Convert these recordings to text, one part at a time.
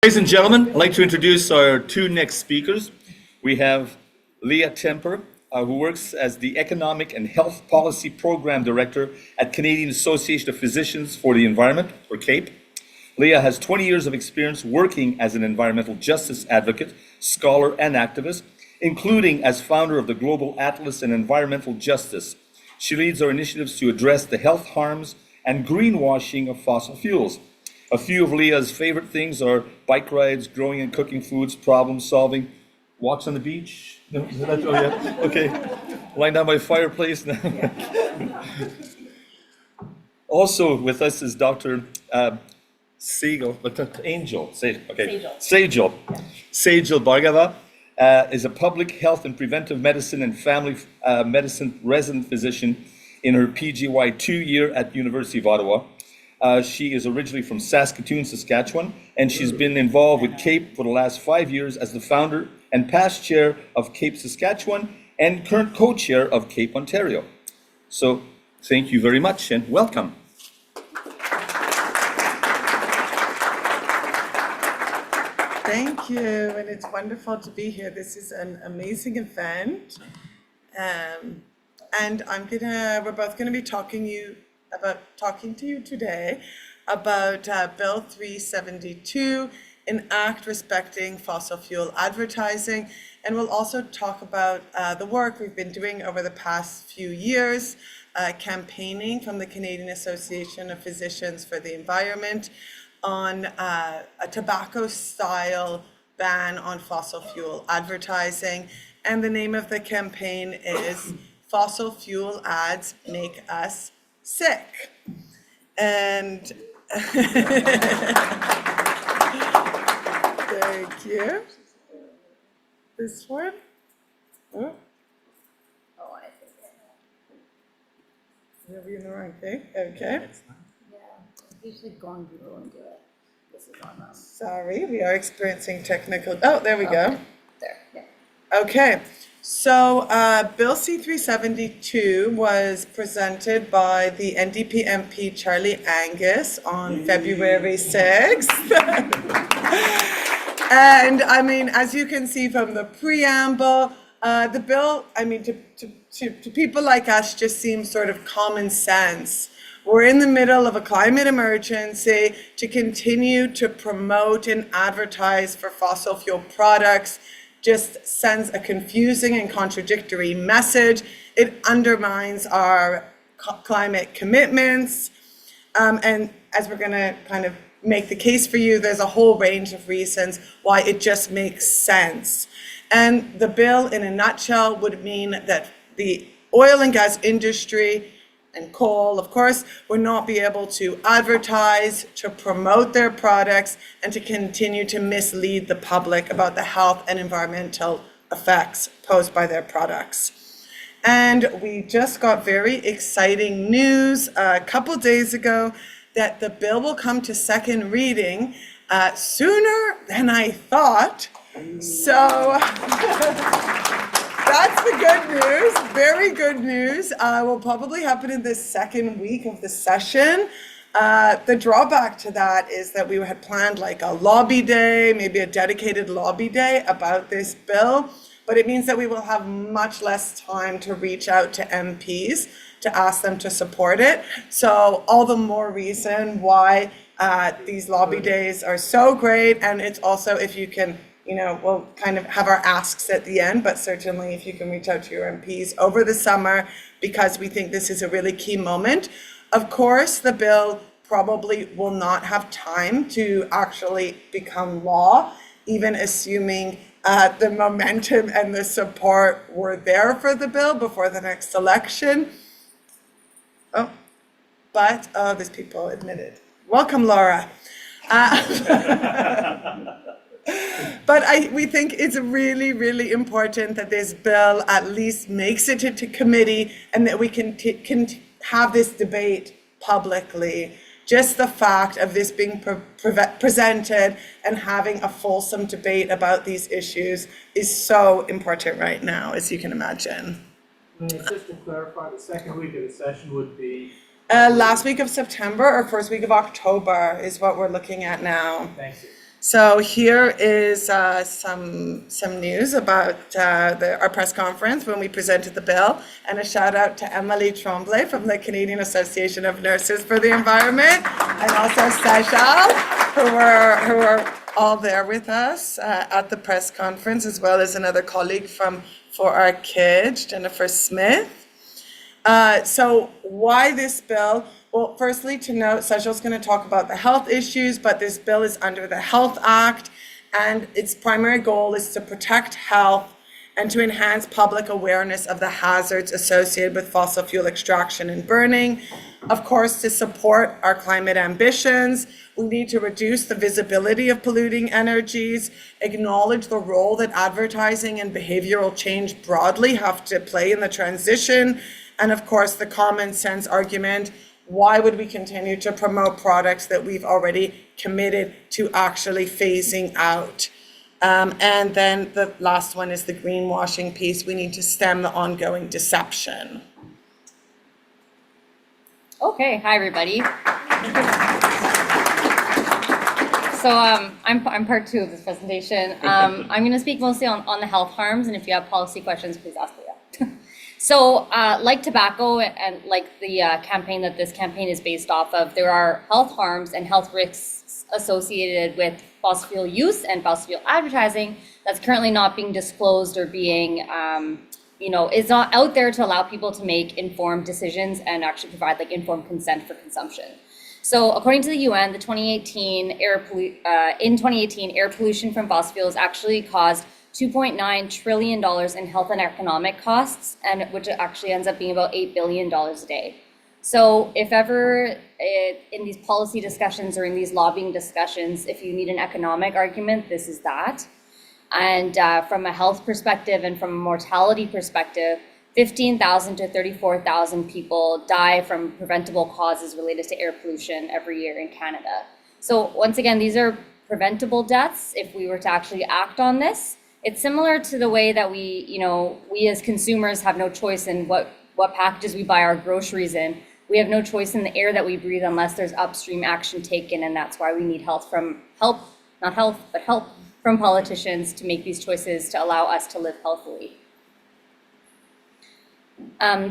Ladies and gentlemen, I'd like to introduce our two next speakers. We have Leah Temper, who works as the Economic and Health Policy Program Director at Canadian Association of Physicians for the Environment, or CAPE. Leah has 20 years of experience working as an environmental justice advocate, scholar, and activist, including as founder of the Global Atlas in Environmental Justice. She leads our initiatives to address the health harms and greenwashing of fossil fuels. A few of Leah's favorite things are bike rides, growing and cooking foods, problem solving, walks on the beach. No, is that, oh yeah, okay. Lying down by a fireplace. Also with us is Dr. Sehjal, Sehjal Bhargava is a public health and preventive medicine and family medicine resident physician in her PGY 2-year at the University of Ottawa. She is originally from Saskatoon, Saskatchewan, and she's been involved with CAPE for the last 5 years as the founder and past chair of CAPE Saskatchewan and current co-chair of CAPE Ontario. So thank you very much and welcome. Thank you, and it's wonderful to be here. This is an amazing event, and we're both gonna be talking to you today about Bill 372, an act respecting fossil fuel advertising, and we'll also talk about the work we've been doing over the past few years, campaigning from the Canadian Association of Physicians for the Environment on a tobacco-style ban on fossil fuel advertising. And the name of the campaign is Fossil Fuel Ads Make Us Sick. And thank you. This one? Oh, I think are we in the wrong thing? Okay. usually going through and do it. This is on us. Sorry, we are experiencing technical. Oh, there we go. There, yeah. Okay. So Bill C-372 was presented by the NDP MP Charlie Angus on February 6th. And I mean, as you can see from the preamble, the bill, I mean, to people like us, just seems sort of common sense. We're in the middle of a climate emergency. To continue to promote and advertise for fossil fuel products just sends a confusing and contradictory message. It undermines our climate commitments. And as we're gonna kind of make the case for you, there's a whole range of reasons why it just makes sense. And the bill in a nutshell would mean that the oil and gas industry and coal, of course, would not be able to advertise, to promote their products, and to continue to mislead the public about the health and environmental effects posed by their products. And we just got very exciting news a couple days ago that the bill will come to second reading sooner than I thought. So that's the good news, very good news. Will probably happen in the second week of the session. The drawback to that is that we had planned like a lobby day, maybe a dedicated lobby day about this bill, but it means that we will have much less time to reach out to MPs to ask them to support it. So all the more reason why these lobby days are so great. And it's also, if you can, you know, we'll kind of have our asks at the end, but certainly if you can reach out to your MPs over the summer, because we think this is a really key moment. Of course, the bill probably will not have time to actually become law, even assuming the momentum and the support were there for the bill before the next election. But there's people admitted. Welcome, Laura. But we think it's really, really important that this bill at least makes it into committee and that we can have this debate publicly. Just the fact of this being presented and having a fulsome debate about these issues is so important right now, as you can imagine. Just to clarify, the second week of the session would be? Last week of September or first week of October is what we're looking at now. Thank you. So here is some news about our press conference when we presented the bill, and a shout out to Emily Tremblay from the Canadian Association of Nurses for the Environment, and also Sehjal, who were all there with us at the press conference, as well as another colleague from For Our Kids, Jennifer Smith. So why this bill? Well, firstly, to note, Sehjal's going to talk about the health issues, but this bill is under the Health Act, and its primary goal is to protect health and to enhance public awareness of the hazards associated with fossil fuel extraction and burning. Of course, to support our climate ambitions, we need to reduce the visibility of polluting energies, acknowledge the role that advertising and behavioral change broadly have to play in the transition, and of course, the common sense argument, why would we continue to promote products that we've already committed to actually phasing out? And then the last one is the greenwashing piece. We need to stem the ongoing deception. Okay, hi everybody. So I'm part two of this presentation. I'm going to speak mostly on the health harms, and if you have policy questions, please ask Leah. So like tobacco and like the campaign that this campaign is based off of, there are health harms and health risks associated with fossil fuel use and fossil fuel advertising that's currently not being disclosed or being, is not out there to allow people to make informed decisions and actually provide like informed consent for consumption. So according to the UN, the 2018 air pollution from fossil fuels actually caused $2.9 trillion in health and economic costs, and which actually ends up being about $8 billion a day. So if ever in these policy discussions or in these lobbying discussions, if you need an economic argument, this is that. And from a health perspective and from a mortality perspective, 15,000 to 34,000 people die from preventable causes related to air pollution every year in Canada. So once again, these are preventable deaths if we were to actually act on this. It's similar to the way that we as consumers have no choice in what packages we buy our groceries in. We have no choice in the air that we breathe unless there's upstream action taken, and that's why we need help from politicians to make these choices to allow us to live healthily.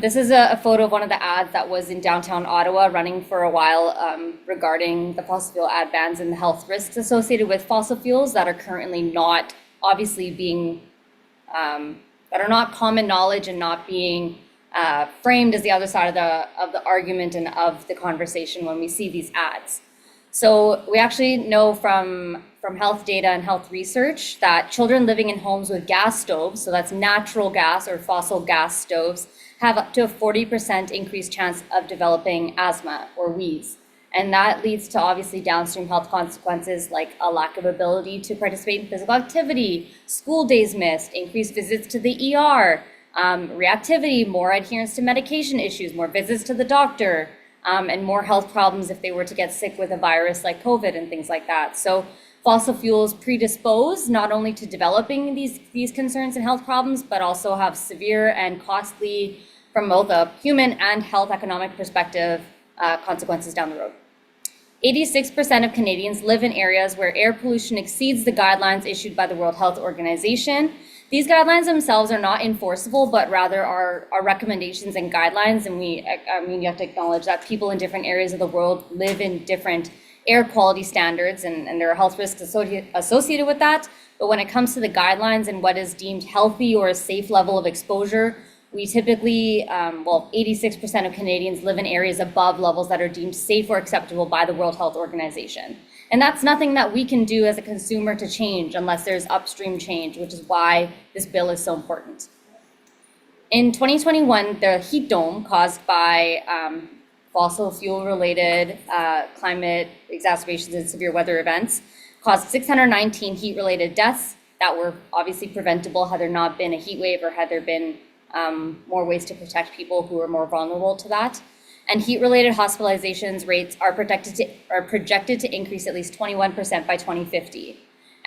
This is a photo of one of the ads that was in downtown Ottawa running for a while regarding the fossil fuel ad bans and the health risks associated with fossil fuels that are currently not obviously being, that are not common knowledge and not being framed as the other side of the argument and of the conversation when we see these ads. So we actually know from health data and health research that children living in homes with gas stoves, so that's natural gas or fossil gas stoves, have up to a 40% increased chance of developing asthma or wheeze. And that leads to obviously downstream health consequences like a lack of ability to participate in physical activity, school days missed, increased visits to the ER, reactivity, more adherence to medication issues, more visits to the doctor, and more health problems if they were to get sick with a virus like COVID and things like that. So fossil fuels predispose not only to developing these concerns and health problems, but also have severe and costly, from both a human and health economic perspective, consequences down the road. 86% of Canadians live in areas where air pollution exceeds the guidelines issued by the World Health Organization. These guidelines themselves are not enforceable, but rather are recommendations and guidelines. And you have to acknowledge that people in different areas of the world live in different air quality standards, and there are health risks associated with that. But when it comes to the guidelines and what is deemed healthy or a safe level of exposure, we typically, 86% of Canadians live in areas above levels that are deemed safe or acceptable by the World Health Organization. And that's nothing that we can do as a consumer to change unless there's upstream change, which is why this bill is so important. In 2021, the heat dome caused by fossil fuel related climate exacerbations and severe weather events caused 619 heat related deaths that were obviously preventable had there not been a heat wave or had there been more ways to protect people who are more vulnerable to that. And heat-related hospitalizations rates are projected to increase at least 21% by 2050.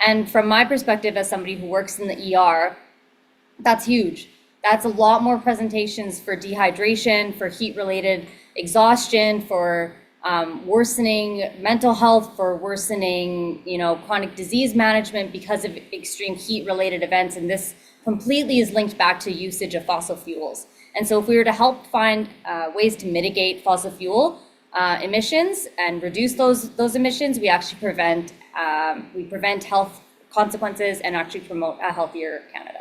And from my perspective as somebody who works in the ER, that's huge. That's a lot more presentations for dehydration, for heat-related exhaustion, for worsening mental health, for worsening, chronic disease management because of extreme heat-related events, and this completely is linked back to usage of fossil fuels. And so if we were to help find ways to mitigate fossil fuel emissions and reduce those emissions, we actually prevent health consequences and actually promote a healthier Canada.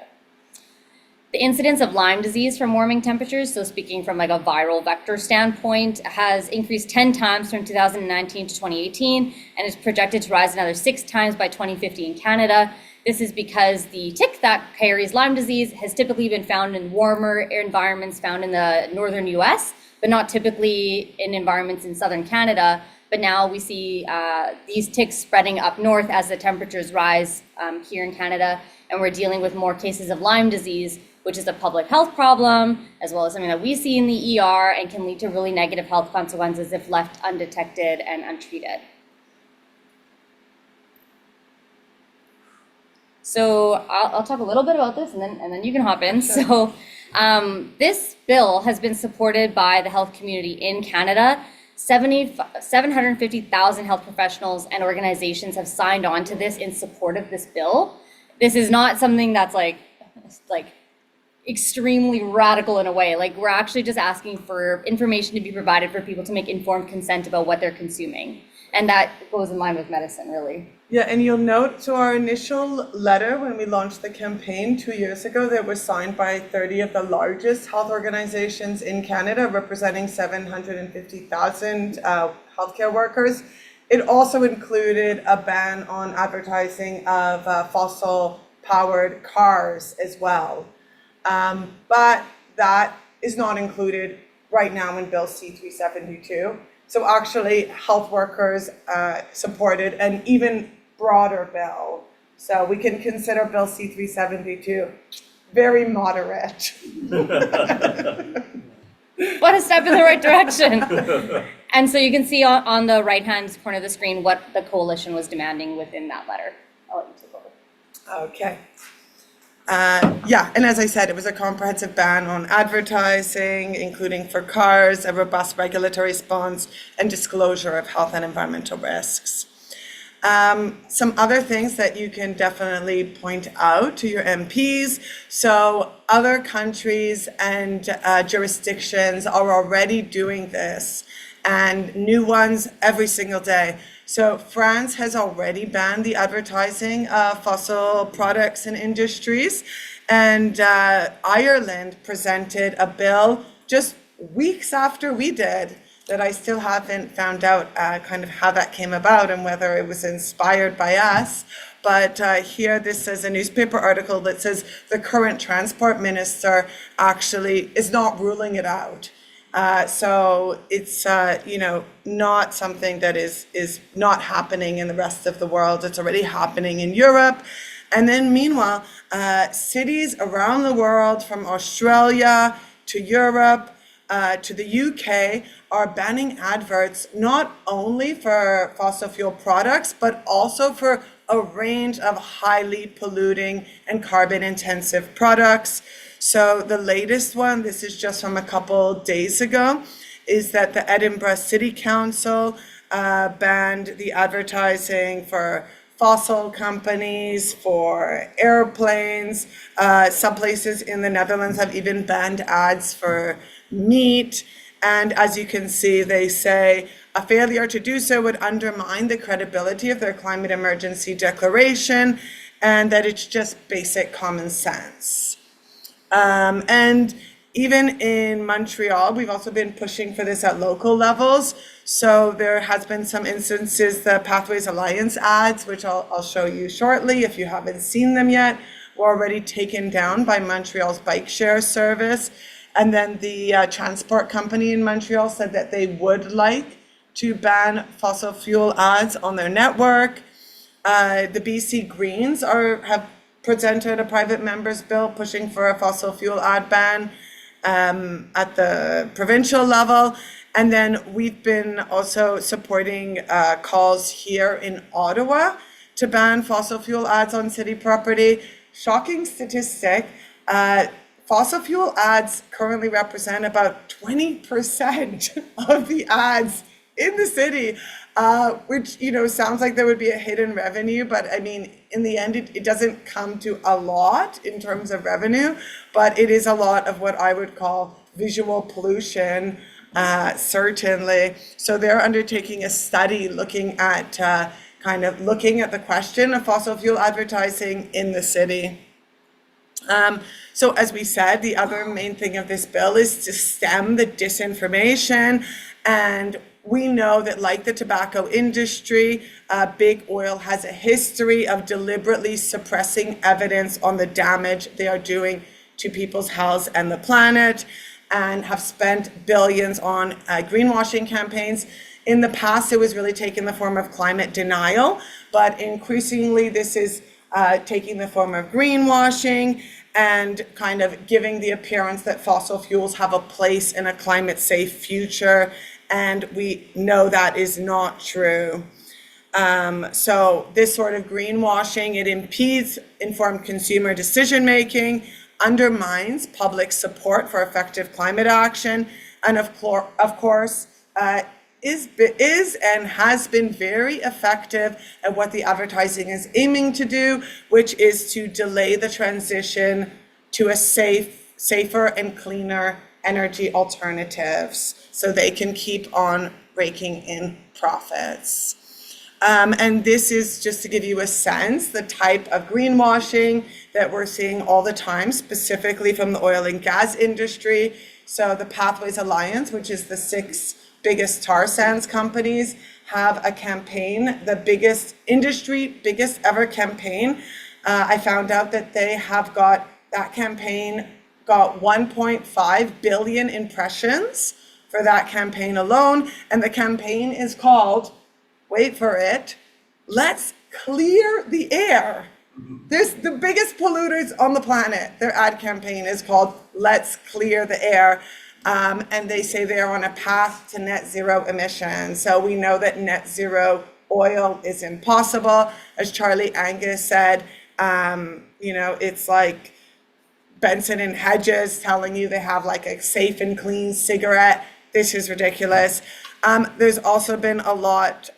The incidence of Lyme disease from warming temperatures, so speaking from like a viral vector standpoint, has increased 10 times from 2019 to 2018 and is projected to rise another 6 times by 2050 in Canada. This is because the tick that carries Lyme disease has typically been found in warmer environments found in the northern US, but not typically in environments in southern Canada. But now we see these ticks spreading up north as the temperatures rise here in Canada, and we're dealing with more cases of Lyme disease, which is a public health problem, as well as something that we see in the ER and can lead to really negative health consequences if left undetected and untreated. So I'll talk a little bit about this and then you can hop in. Sure. So this bill has been supported by the health community in Canada. 750,000 health professionals and organizations have signed on to this in support of this bill. This is not something that's like extremely radical in a way. Like, we're actually just asking for information to be provided for people to make informed consent about what they're consuming. And that goes in line with medicine, really. Yeah, and you'll note, so our initial letter when we launched the campaign 2 years ago that was signed by 30 of the largest health organizations in Canada, representing 750,000 healthcare workers. It also included a ban on advertising of fossil-powered cars as well. But that is not included right now in Bill C-372. So actually, health workers supported an even broader bill. So we can consider Bill C-372 very moderate. But a step in the right direction. And so you can see on the right-hand corner of the screen what the coalition was demanding within that letter. I'll let you take over. Okay. Yeah, and as I said, it was a comprehensive ban on advertising, including for cars, a robust regulatory response, and disclosure of health and environmental risks. Some other things that you can definitely point out to your MPs. So other countries and jurisdictions are already doing this, and new ones every single day. So France has already banned the advertising of fossil products and industries, and Ireland presented a bill just weeks after we did that I still haven't found out kind of how that came about and whether it was inspired by us. But here this is a newspaper article that says the current transport minister actually is not ruling it out. So it's, not something that is not happening in the rest of the world. It's already happening in Europe. And then meanwhile, cities around the world, from Australia to Europe to the UK, are banning adverts not only for fossil fuel products, but also for a range of highly polluting and carbon intensive products. So the latest one, this is just from a couple days ago, is that the Edinburgh City Council banned the advertising for fossil companies, for airplanes. Some places in the Netherlands have even banned ads for meat. And as you can see, they say a failure to do so would undermine the credibility of their climate emergency declaration, and that it's just basic common sense. And even in Montreal, we've also been pushing for this at local levels. So there has been some instances, the Pathways Alliance ads, which I'll show you shortly if you haven't seen them yet, were already taken down by Montreal's bike share service. And then the transport company in Montreal said that they would like to ban fossil fuel ads on their network. The BC Greens have presented a private member's bill pushing for a fossil fuel ad ban at the provincial level. And then we've been also supporting calls here in Ottawa to ban fossil fuel ads on city property. Shocking statistic, fossil fuel ads currently represent about 20% of the ads in the city, which, sounds like there would be a hidden revenue, but I mean, in the end, it doesn't come to a lot in terms of revenue, but it is a lot of what I would call visual pollution, certainly. So they're undertaking a study looking at looking at the question of fossil fuel advertising in the city. So as we said, the other main thing of this bill is to stem the disinformation. And we know that, like the tobacco industry, big oil has a history of deliberately suppressing evidence on the damage they are doing to people's health and the planet, and have spent billions on greenwashing campaigns. In the past, it was really taking the form of climate denial, but increasingly this is taking the form of greenwashing and kind of giving the appearance that fossil fuels have a place in a climate-safe future, and we know that is not true. So this sort of greenwashing, it impedes informed consumer decision-making, undermines public support for effective climate action, and of course, is and has been very effective at what the advertising is aiming to do, which is to delay the transition to a safer and cleaner energy alternatives so they can keep on raking in profits. And this is just to give you a sense, the type of greenwashing that we're seeing all the time, specifically from the oil and gas industry. So the Pathways Alliance, which is the 6 biggest tar sands companies, have a campaign, the biggest ever campaign. I found out that that campaign got 1.5 billion impressions for that campaign alone. And the campaign is called, wait for it, Let's Clear the Air. There's the biggest polluters on the planet. Their ad campaign is called Let's Clear the Air. And they say they're on a path to net zero emissions. So we know that net zero oil is impossible. As Charlie Angus said, it's like Benson and Hedges telling you they have like a safe and clean cigarette. This is ridiculous. There's also been a lot,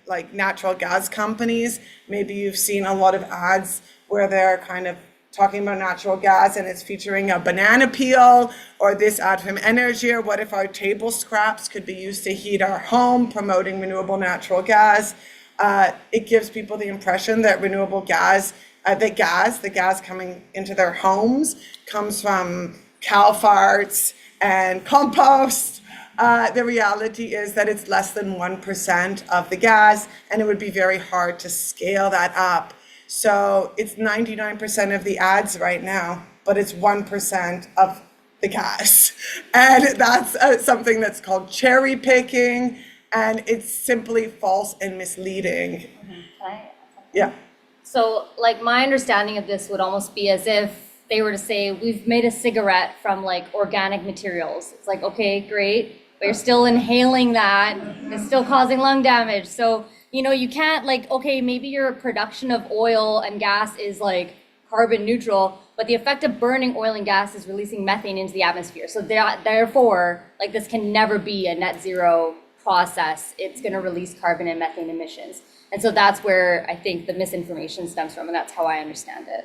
like natural gas companies. Maybe you've seen a lot of ads where they're kind of talking about natural gas and it's featuring a banana peel, or this ad from Energy, or what if our table scraps could be used to heat our home, promoting renewable natural gas. It gives people the impression that renewable gas, the gas coming into their homes comes from cow farts and compost. The reality is that it's less than 1% of the gas, and it would be very hard to scale that up. So it's 99% of the ads right now, but it's 1% of the gas. And that's something that's called cherry picking, and it's simply false and misleading. Can I add something? Yeah. So like my understanding of this would almost be as if they were to say, we've made a cigarette from like organic materials. It's like, okay, great, but you're still inhaling that. It's still causing lung damage. So, you can't okay, maybe your production of oil and gas is like carbon neutral, but the effect of burning oil and gas is releasing methane into the atmosphere. So therefore, this can never be a net zero process. It's going to release carbon and methane emissions. And so that's where I think the misinformation stems from, and that's how I understand it.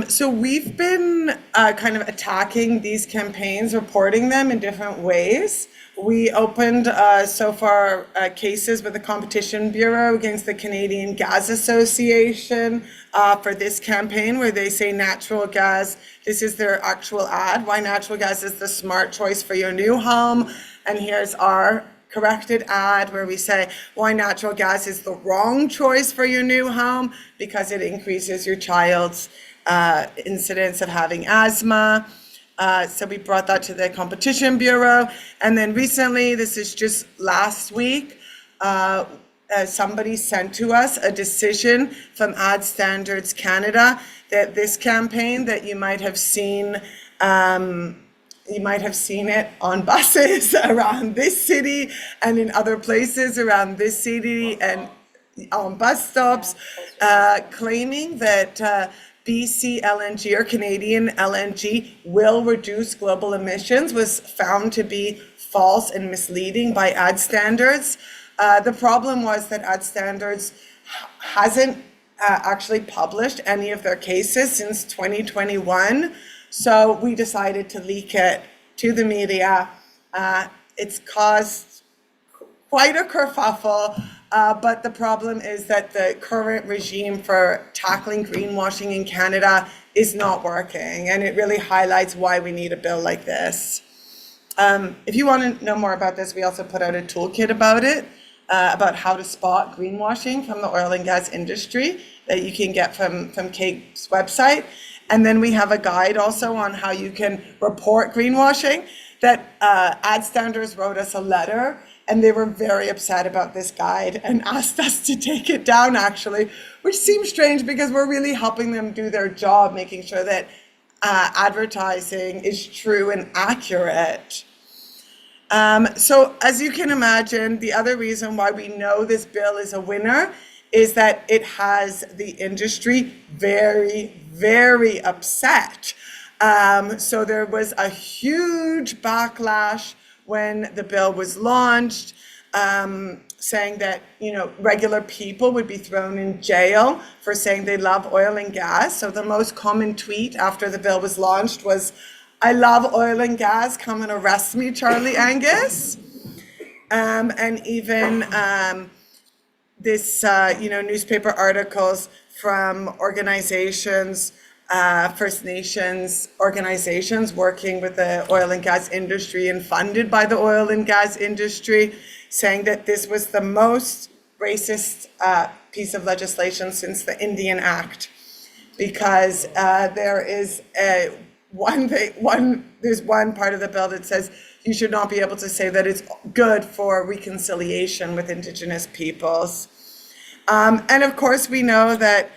So we've been kind of attacking these campaigns, reporting them in different ways. We opened so far cases with the Competition Bureau against the Canadian Gas Association for this campaign, where they say natural gas, this is their actual ad, why natural gas is the smart choice for your new home. And here's our corrected ad where we say why natural gas is the wrong choice for your new home because it increases your child's incidence of having asthma. So we brought that to the Competition Bureau. And then recently, this is just last week, somebody sent to us a decision from Ad Standards Canada that this campaign that you might have seen it on buses around this city and in other places around this city and on bus stops, claiming that BC LNG or Canadian LNG will reduce global emissions was found to be false and misleading by ad standards. The problem was that ad standards hasn't actually published any of their cases since 2021. So we decided to leak it to the media. It's caused quite a kerfuffle, but the problem is that the current regime for tackling greenwashing in Canada is not working, and it really highlights why we need a bill like this. If you want to know more about this, we also put out a toolkit about it, about how to spot greenwashing from the oil and gas industry that you can get from CAG's website. And then we have a guide also on how you can report greenwashing. That ad standards wrote us a letter, and they were very upset about this guide and asked us to take it down, actually, which seems strange because we're really helping them do their job, making sure that advertising is true and accurate. So as you can imagine, the other reason why we know this bill is a winner is that it has the industry very, very upset. So there was a huge backlash when the bill was launched, saying that, regular people would be thrown in jail for saying they love oil and gas. So the most common tweet after the bill was launched was, "I love oil and gas, come and arrest me, Charlie Angus." And even this, newspaper articles from organizations, First Nations organizations working with the oil and gas industry and funded by the oil and gas industry, saying that this was the most racist piece of legislation since the Indian Act, because there is there's one part of the bill that says you should not be able to say that it's good for reconciliation with Indigenous peoples. And of course, we know that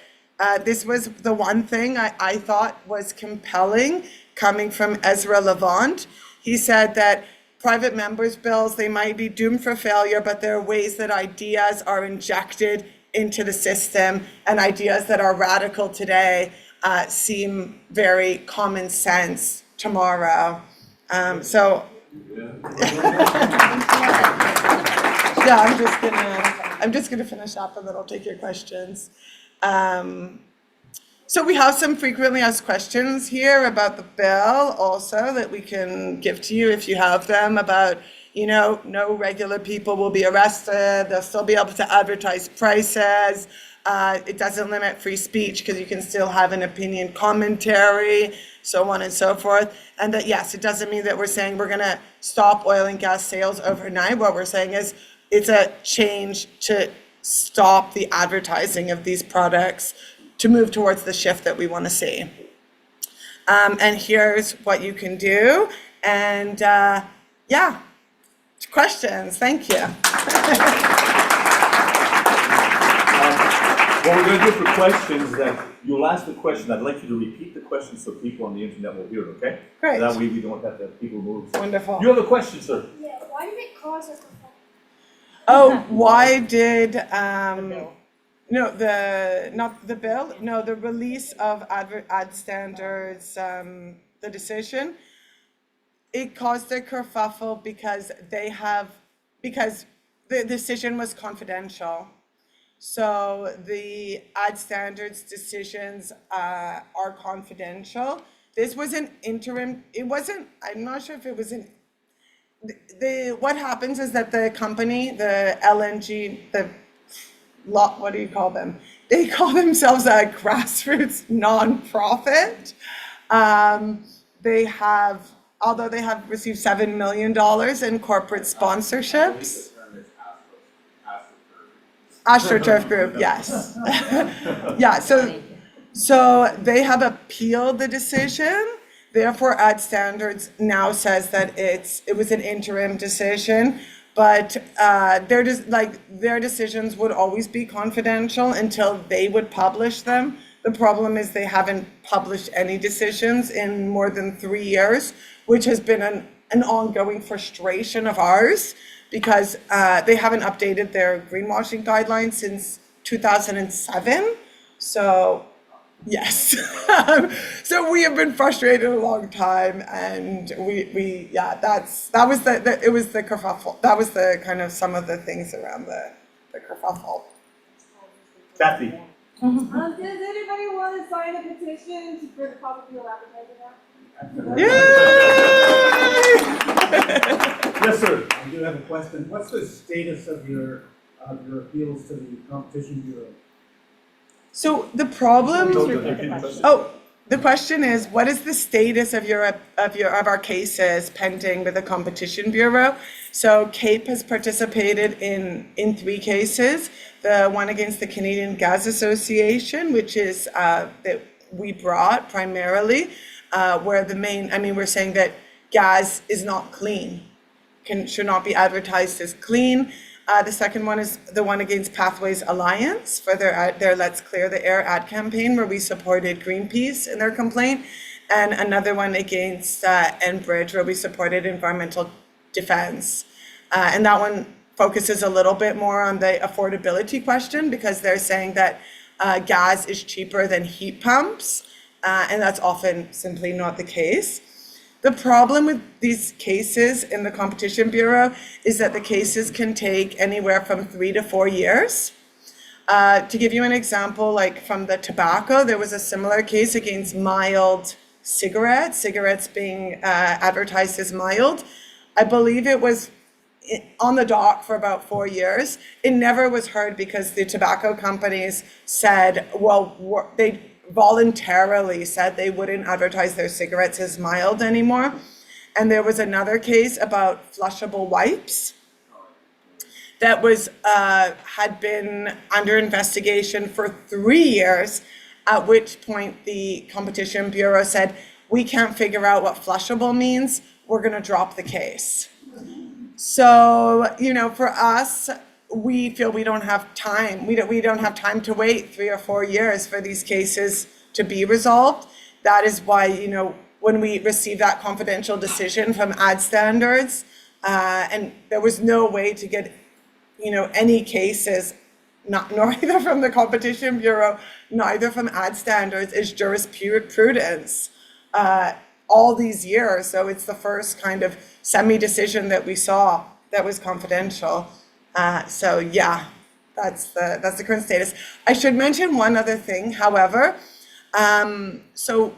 this was the one thing I thought was compelling coming from Ezra Levant. He said that private members' bills, they might be doomed for failure, but there are ways that ideas are injected into the system, and ideas that are radical today seem very common sense tomorrow. I'm just gonna finish up and then I'll take your questions. So we have some frequently asked questions here about the bill also that we can give to you if you have them, about, no regular people will be arrested, they'll still be able to advertise prices, it doesn't limit free speech because you can still have an opinion commentary, so on and so forth. And that, yes, it doesn't mean that we're saying we're gonna stop oil and gas sales overnight. What we're saying is it's a change to stop the advertising of these products to move towards the shift that we want to see. And here's what you can do. And questions, thank you. What we're going to do for questions is that you'll ask the question. I'd like you to repeat the question so people on the internet will hear it, okay? Great. That way we don't have to have people move. Wonderful. You have a question, sir? Yeah, why did it cause us to fall? Oh, why did, not the bill, no, the release of ad standards, the decision, it caused a kerfuffle because the decision was confidential. So the ad standards decisions are confidential. This was an interim, I'm not sure if it was what happens is that the company, the LNG, what do you call them? They call themselves a grassroots nonprofit. Although they have received $7 million in corporate sponsorships. AstroTurf Group, yes. Yeah, so they have appealed the decision. Therefore, ad standards now says that it was an interim decision, but their decisions would always be confidential until they would publish them. The problem is they haven't published any decisions in more than 3 years, which has been an ongoing frustration of ours, because they haven't updated their greenwashing guidelines since 2007. So Yes. So we have been frustrated a long time, and we yeah, that was it was the kerfuffle. That was the kind of some of the things around the kerfuffle. Kathy. Does anybody want to sign a petition for the pharmaceutical advertising act? Yay! Yes, sir. I do have a question. What's the status of your appeals to the Competition Bureau? So the problem. question. Oh, the question is, what is the status of our cases pending with the Competition Bureau? So CAPE has participated in 3 cases. The one against the Canadian Gas Association, which is that we brought primarily, where we're saying that gas is not clean, should not be advertised as clean. The second one is the one against Pathways Alliance for their Let's Clear the Air ad campaign, where we supported Greenpeace in their complaint, and another one against Enbridge, where we supported environmental defense. And that one focuses a little bit more on the affordability question, because they're saying that gas is cheaper than heat pumps, and that's often simply not the case. The problem with these cases in the Competition Bureau is that the cases can take anywhere from 3 to 4 years. To give you an example, like from the tobacco, there was a similar case against mild cigarettes being advertised as mild. I believe it was on the dock for about 4 years. It never was heard because the tobacco companies said, well, they voluntarily said they wouldn't advertise their cigarettes as mild anymore. And there was another case about flushable wipes that was had been under investigation for 3 years, at which point the Competition Bureau said, we can't figure out what flushable means, we're going to drop the case. So, for us, we feel we don't have time. We don't have time to wait 3 or 4 years for these cases to be resolved. That is why, when we received that confidential decision from Ad Standards, and there was no way to get, any cases, neither from the Competition Bureau, neither from Ad Standards, is jurisprudence all these years. So it's the first kind of semi-decision that we saw that was confidential. So yeah, that's the current status. I should mention one other thing, however. So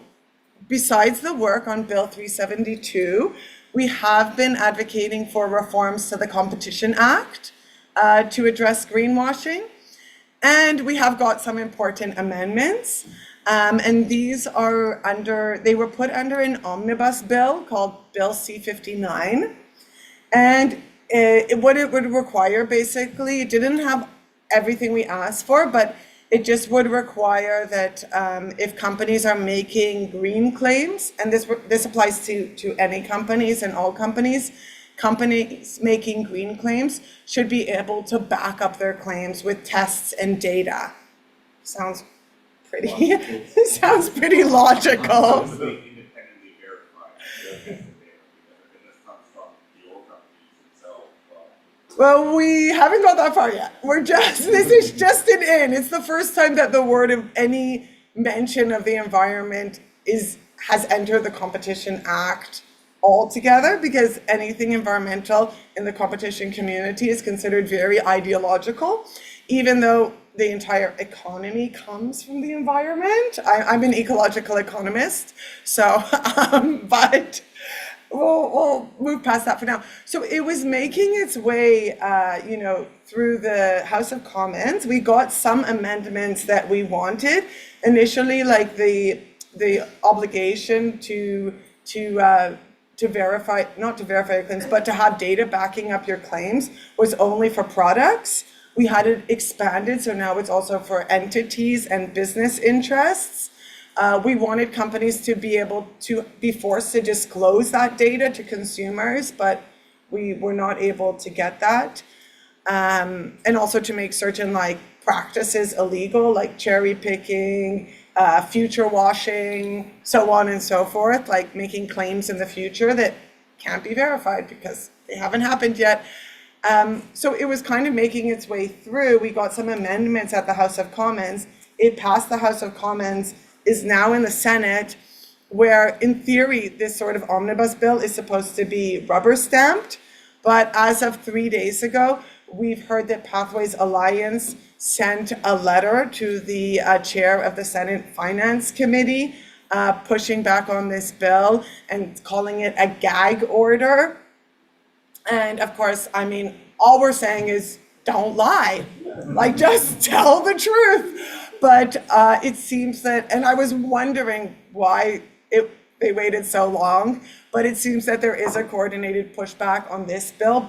besides the work on Bill 372, we have been advocating for reforms to the Competition Act to address greenwashing. And we have got some important amendments. And these are they were put under an omnibus bill called Bill C-59. And what it would require, basically, it didn't have everything we asked for, but it just would require that if companies are making green claims, and this applies to any companies and all companies making green claims should be able to back up their claims with tests and data. Sounds pretty logical. Independently verified. Well, we haven't got that far yet. This is just an in. It's the first time that the word of any mention of the environment has entered the Competition Act altogether, because anything environmental in the competition community is considered very ideological, even though the entire economy comes from the environment. I'm an ecological economist, so, but we'll move past that for now. So it was making its way, through the House of Commons. We got some amendments that we wanted initially, like the obligation to verify, not to verify your claims, but to have data backing up your claims was only for products. We had it expanded, so now it's also for entities and business interests. We wanted companies to be able to be forced to disclose that data to consumers, but we were not able to get that. And also to make certain practices illegal, like cherry picking, future washing, so on and so forth, like making claims in the future that can't be verified because they haven't happened yet. So it was kind of making its way through. We got some amendments at the House of Commons. It passed the House of Commons is now in the Senate, where in theory, this sort of omnibus bill is supposed to be rubber stamped. But as of 3 days ago, we've heard that Pathways Alliance sent a letter to the chair of the Senate Finance Committee, pushing back on this bill and calling it a gag order. And of course, I mean, all we're saying is don't lie, like just tell the truth. But it seems that, and I was wondering why they waited so long, but it seems that there is a coordinated pushback on this bill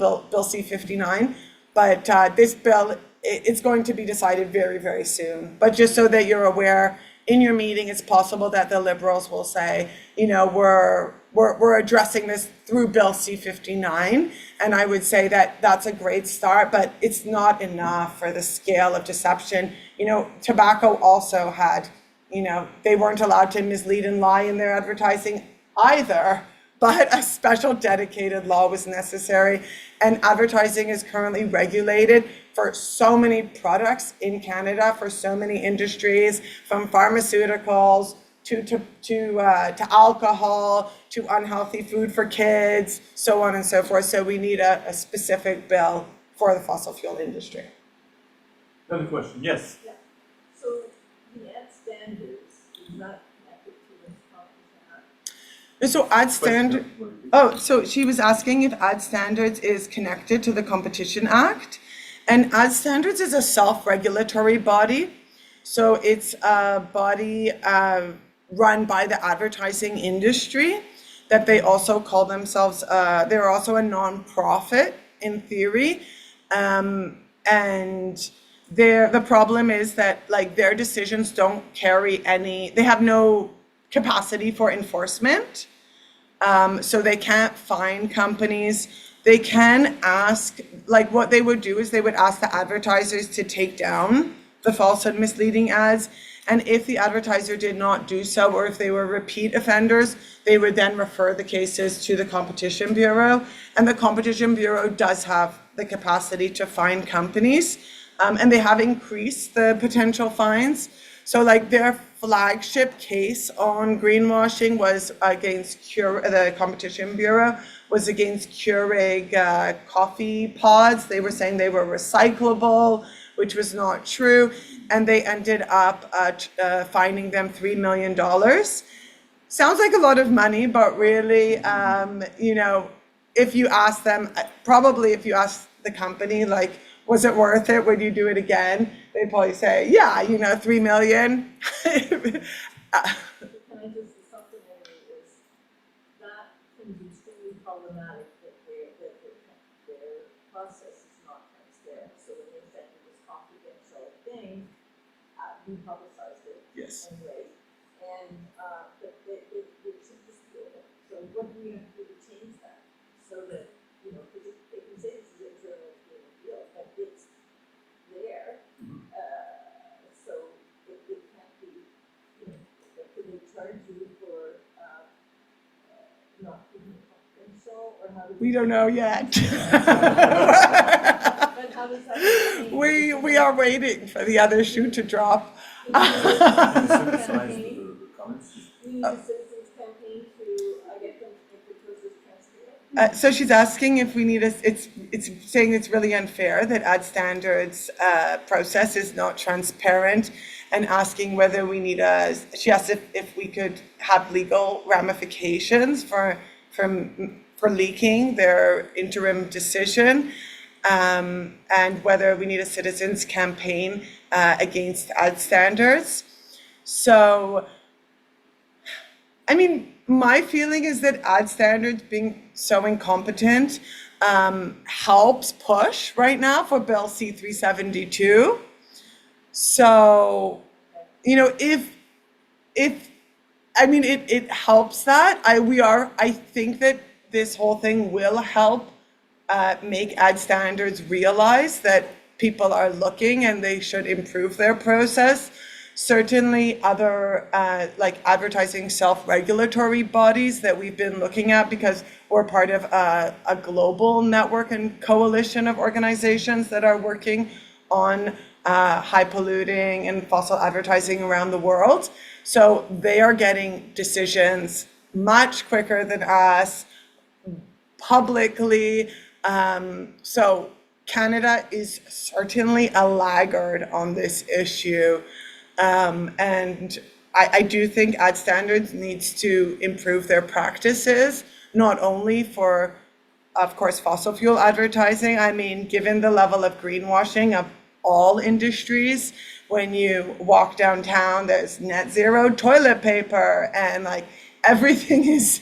C-59. But this bill, it's going to be decided very, very soon. But just so that you're aware, in your meeting, it's possible that the Liberals will say, you know, we're addressing this through Bill C-59. And I would say that that's a great start, but it's not enough for the scale of deception. You know, tobacco also had, you know, they weren't allowed to mislead and lie in their advertising either, but a special dedicated law was necessary. And advertising is currently regulated for so many products in Canada, for so many industries, from pharmaceuticals to alcohol, to unhealthy food for kids, so on and so forth. So we need a specific bill for the fossil fuel industry. Another question, yes. Yeah. So the ad standards is not connected to this Competition Act. So ad standard, oh, so she was asking if ad standards is connected to the Competition Act. And ad standards is a self-regulatory body. So it's a body run by the advertising industry that they also call themselves, they're also a non-profit in theory. And the problem is that like their decisions don't carry any, they have no capacity for enforcement. So they can't fine companies. They can ask, like what they would do is they would ask the advertisers to take down the false and misleading ads. And if the advertiser did not do so, or if they were repeat offenders, they would then refer the cases to the Competition Bureau. And the Competition Bureau does have the capacity to fine companies. And they have increased the potential fines. So like their flagship case on greenwashing was against the Competition Bureau was against Keurig coffee pods. They were saying they were recyclable, which was not true. And they ended up fining them $3 million. Sounds like a lot of money, but really, you know, if you ask them, probably if you ask the company, like, was it worth it? Would you do it again? They'd probably say, yeah, you know, 3 million. Can I just, something is that can be truly problematic that their process is not transparent. So when they send you this confidential thing, we publicized it. Yes. Anyway, and, but it should just be open. So what do we have to do to change that? So that, you know, because they can say this is internal field, but it's there. So it can't be, you know, could they charge you for, not keeping it confidential, or how do We don't know yet. But how does that? We are waiting for the other shoe to drop. We need a citizens campaign. The comments? We need a citizens campaign to get them to make the process transparent. So she's asking if we need it's saying it's really unfair that ad standards process is not transparent, and asking whether we need she asked if we could have legal ramifications for leaking their interim decision, and whether we need a citizens campaign against ad standards. So, I mean, my feeling is that ad standards being so incompetent helps push right now for Bill C-372. So, you know, if I mean, it helps that. I think that this whole thing will help make ad standards realize that people are looking and they should improve their process. Certainly other like advertising self-regulatory bodies that we've been looking at, because we're part of a global network and coalition of organizations that are working on high polluting and fossil advertising around the world. So they are getting decisions much quicker than us publicly. So Canada is certainly a laggard on this issue. And I do think Ad Standards needs to improve their practices, not only for, of course, fossil fuel advertising. I mean, given the level of greenwashing of all industries, when you walk downtown, there's net zero toilet paper and like everything is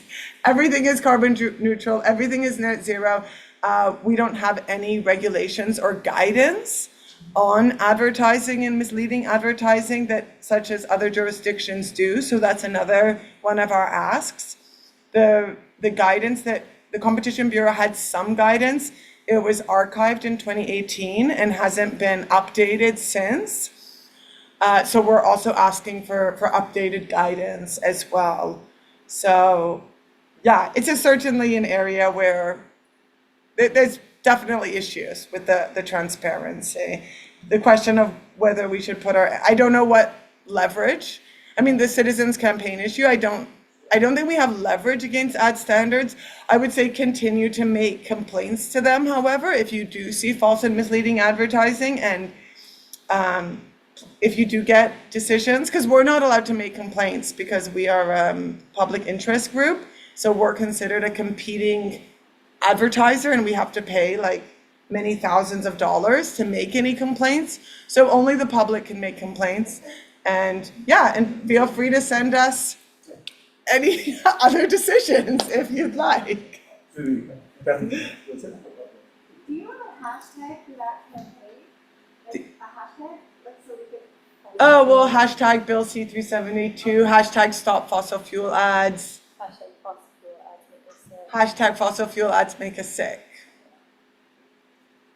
carbon neutral, everything is net zero. We don't have any regulations or guidance on advertising and misleading advertising that such as other jurisdictions do. So that's another one of our asks. The guidance that the Competition Bureau had some guidance. It was archived in 2018 and hasn't been updated since. So we're also asking for updated guidance as well. So yeah, it's certainly an area where there's definitely issues with the transparency. The question of whether we should put I don't know what leverage. I mean, the citizens campaign issue, I don't think we have leverage against Ad Standards. I would say continue to make complaints to them, however, if you do see false and misleading advertising, and if you do get decisions, because we're not allowed to make complaints because we are a public interest group, so we're considered a competing advertiser and we have to pay like many thousands of dollars to make any complaints. So only the public can make complaints. And yeah, and feel free to send us any other decisions if you'd like. What's it? Do you have a hashtag for that campaign? Like a hashtag, like so we can. Oh, well, hashtag Bill C-372, hashtag Stop Fossil Fuel Ads, hashtag Fossil Fuel Ads Make Us Sick.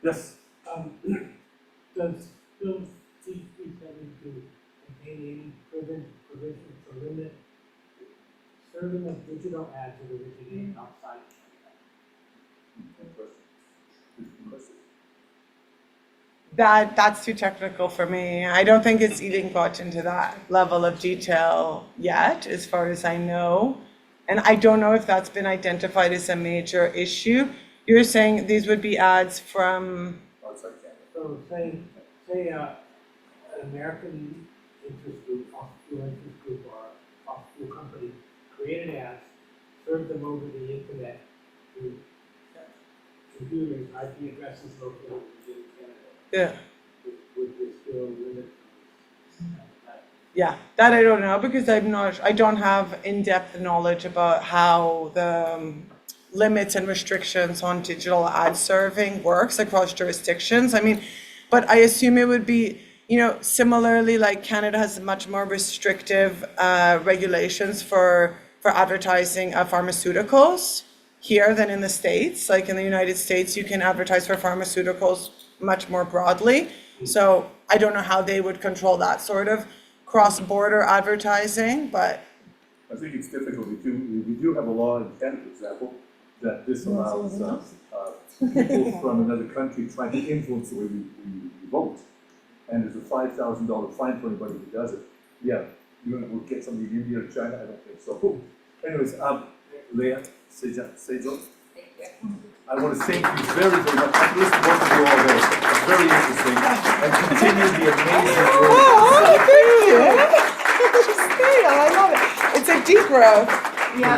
Yes. Does Bill C-372 contain any provision to limit serving of digital ads that originate outside Canada? That's too technical for me. I don't think it's even got into that level of detail yet, as far as I know. And I don't know if that's been identified as a major issue. You're saying these would be ads from, Outside Canada. So say an American interest group, fossil fuel interest group, or a fossil fuel company created ads, served them over the internet to computers, IP addresses located in Canada. yeah. Would this still limit? Yeah, that I don't know because I don't have in-depth knowledge about how the limits and restrictions on digital ad serving works across jurisdictions. I mean, but I assume it would be, similarly like Canada has much more restrictive regulations for advertising pharmaceuticals here than in the States. Like in the United States, you can advertise for pharmaceuticals much more broadly. So I don't know how they would control that sort of cross-border advertising, but I think it's difficult. We do have a law in Canada, for example, that disallows people from another country trying to influence the way we vote. And there's a $5,000 fine for anybody who does it. Yeah, we'll get somebody in India or China, I don't think so. Anyways, Leah, Sehjal. Thank you. I want to thank you very, very much. I've listened to both of you all day. It's very interesting. And continue the amazing work. oh, thank you. I love it. It's a degrowth. Yeah.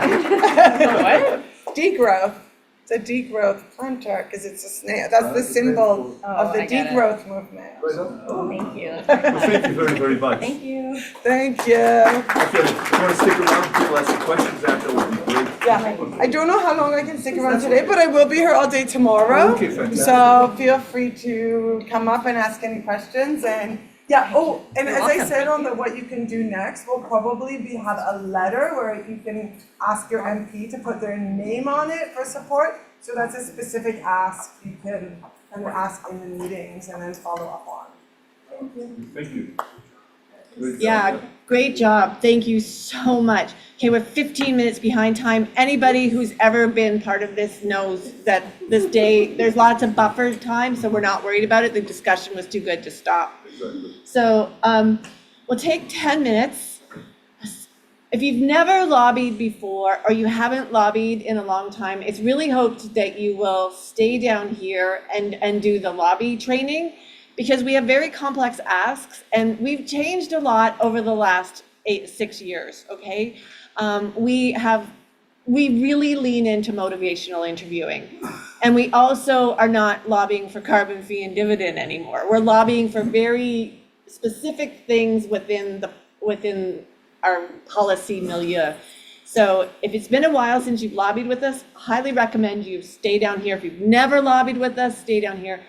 What? Degrowth. It's a degrowth planter because it's a snail. That's the symbol of the I get it. degrowth movement. Right on. Thank you. Well, thank you very, very much. Thank you. Thank you. Okay, if you want to stick around, people ask some questions after, would be great. Yeah, I don't know how long I can stick around today, but I will be here all day tomorrow. Okay, fantastic. So feel free to come up and ask any questions. And yeah, oh, and You're as I welcome. said on the what you can do next, we'll probably have a letter where you can ask your MP to put their name on it for support. So that's a specific ask you can kind of ask in the meetings and then follow up on. Thank you. Yeah, great job. Thank you so much. Okay, we're 15 minutes behind time. Anybody who's ever been part of this knows that this day, there's lots of buffer time, so we're not worried about it. The discussion was too good to stop. So we'll take 10 minutes. If you've never lobbied before or you haven't lobbied in a long time, it's really hoped that you will stay down here and do the lobby training, because we have very complex asks and we've changed a lot over the last 6 years, okay? We really lean into motivational interviewing. And we also are not lobbying for carbon fee and dividend anymore. We're lobbying for very specific things within our policy milieu. So if it's been a while since you've lobbied with us, highly recommend you stay down here. If you've never lobbied with us, stay down here.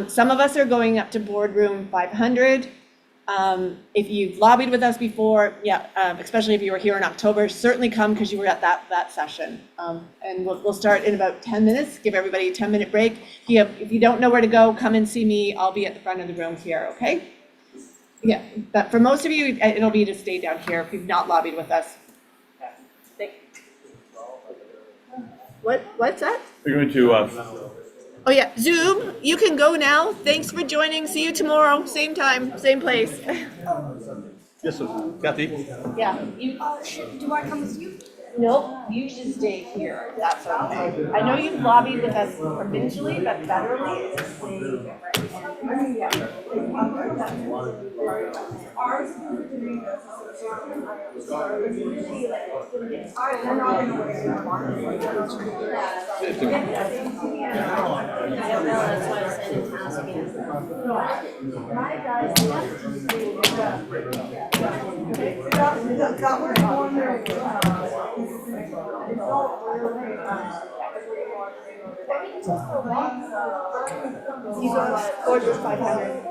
Some of us are going up to boardroom 500. If you've lobbied with us before, especially if you were here in October, certainly come because you were at that session. And we'll start in about 10 minutes, give everybody a 10-minute break. If you don't know where to go, come and see me. I'll be at the front of the room here, okay? Yeah, but for most of you, it'll be to stay down here if you've not lobbied with us. What's that? We're going to, Oh yeah, Zoom, you can go now. Thanks for joining. See you tomorrow, same time, same place. yes, sir. Kathy? Yeah. Do I come with you? Nope, you should stay here. That's okay. I know you've lobbied with us provincially, but federally, it's you go order 500.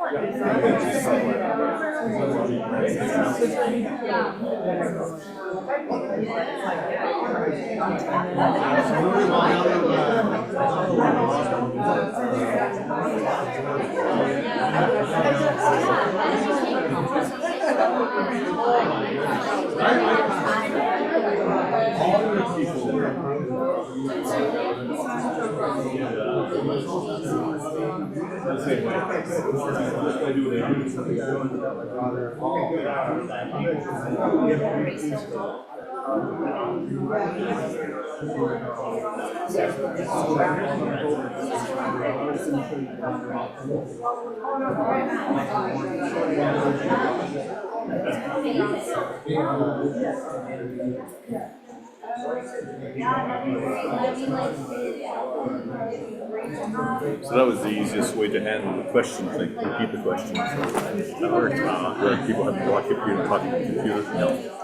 So that was the easiest way to handle the question thing, repeat the questions. That worked. Where people have to walk up here and talk to the computer. No.